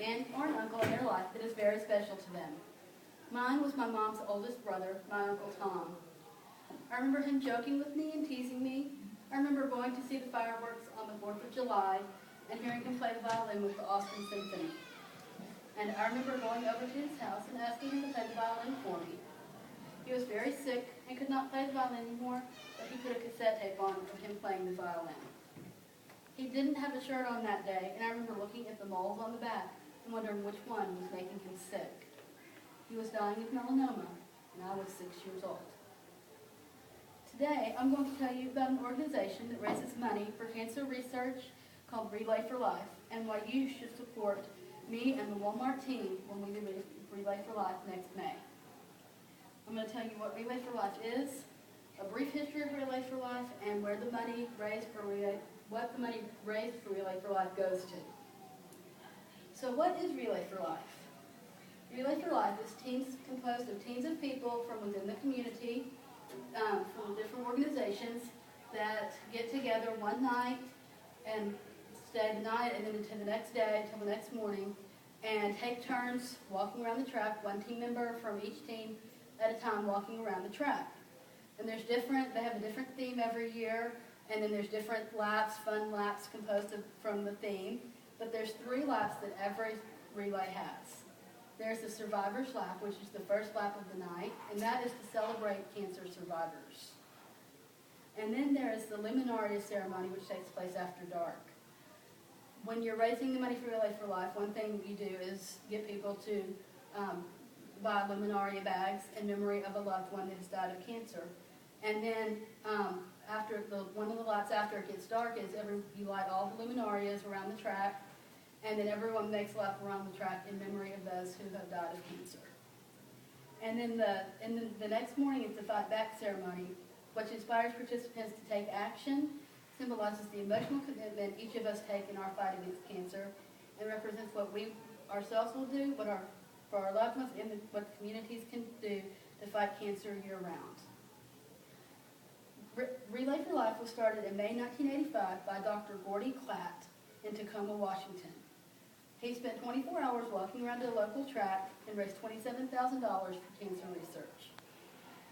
aunt or an uncle in their life that is very special to them. Mine was my mom's oldest brother, my Uncle Tom. I remember him joking with me and teasing me. I remember going to see the fireworks on the 4th of July and hearing him play the violin with the Austin Symphony. And I remember going over to his house and asking him to play the violin for me. He was very sick and could not play the violin anymore, but he put a cassette tape on of him playing the violin. He didn't have a shirt on that day, and I remember looking at the moles on the back and wondering which one was making him sick. He was dying of melanoma, and I was 6 years old. Today, I'm going to tell you about an organization that raises money for cancer research called Relay for Life, and why you should support me and the Walmart team when we do Relay for Life next May. I'm going to tell you what Relay for Life is, a brief history of Relay for Life, and where the money raised for what the money raised for Relay for Life goes to. So what is Relay for Life? Relay for Life is teams composed of teams of people from within the community, from different organizations that get together one night and stay the night and then until the next day, until the next morning, and take turns walking around the track, one team member from each team at a time walking around the track. And they have a different theme every year, and then there's different laps, fun laps composed from the theme, but there's 3 laps that every relay has. There's the Survivor's Lap, which is the first lap of the night, and that is to celebrate cancer survivors. And then there is the Luminaria ceremony, which takes place after dark. When you're raising the money for Relay for Life, one thing you do is get people to buy Luminaria bags in memory of a loved one that has died of cancer. And then one of the laps after it gets dark is you light all the luminarias around the track, and then everyone makes a lap around the track in memory of those who have died of cancer. And then the next morning is the Fight Back ceremony, which inspires participants to take action, symbolizes the emotional commitment each of us take in our fight against cancer, and represents what we ourselves will do, for our loved ones, and what the communities can do to fight cancer year-round. Relay for Life was started in May 1985 by Dr. Gordy Klatt in Tacoma, Washington. He spent 24 hours walking around a local track and raised $27,000 for cancer research.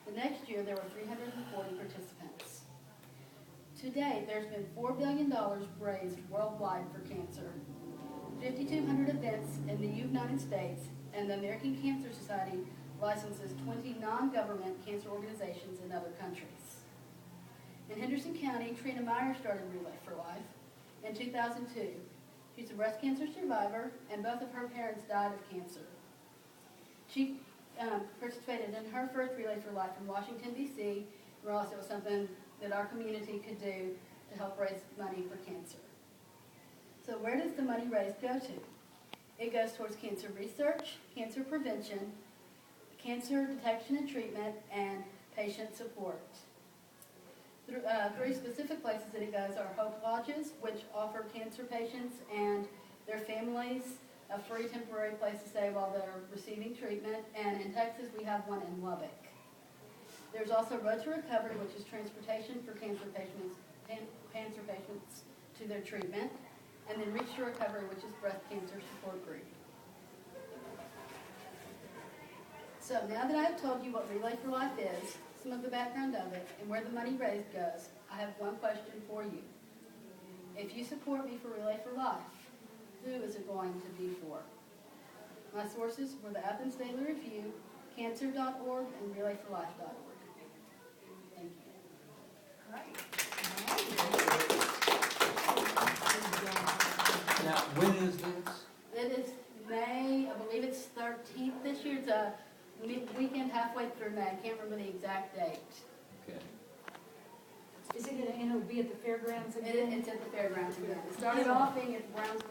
The next year, there were 340 participants. To date, there's been $4 billion raised worldwide for cancer, 5,200 events in the United States, and the American Cancer Society licenses 20 non-government cancer organizations in other countries. In Henderson County, Trina Meyer started Relay for Life in 2002. She's a breast cancer survivor, and both of her parents died of cancer. She participated in her first Relay for Life in Washington, D.C., and realized it was something that our community could do to help raise money for cancer. So where does the money raised go to? It goes towards cancer research, cancer prevention, cancer detection and treatment, and patient support. 3 specific places that it goes are Hope Lodges, which offer cancer patients and their families a free temporary place to stay while they're receiving treatment, and in Texas we have one in Lubbock. There's also Road to Recovery, which is transportation for cancer patients to their treatment, and then Reach to Recovery, which is breast cancer support group. So now that I've told you what Relay for Life is, some of the background of it, and where the money raised goes, I have one question for you. If you support me for Relay for Life, who is it going to be for? My sources were the Athens Daily Review, cancer.org, and relayforlife.org. Thank you. All right. Now, when is this? It is May, I believe it's 13th this year. It's a weekend halfway through May. I can't remember the exact date. Okay. Is it going to be at the fairgrounds again? It's at the fairgrounds again. It started off being at Browns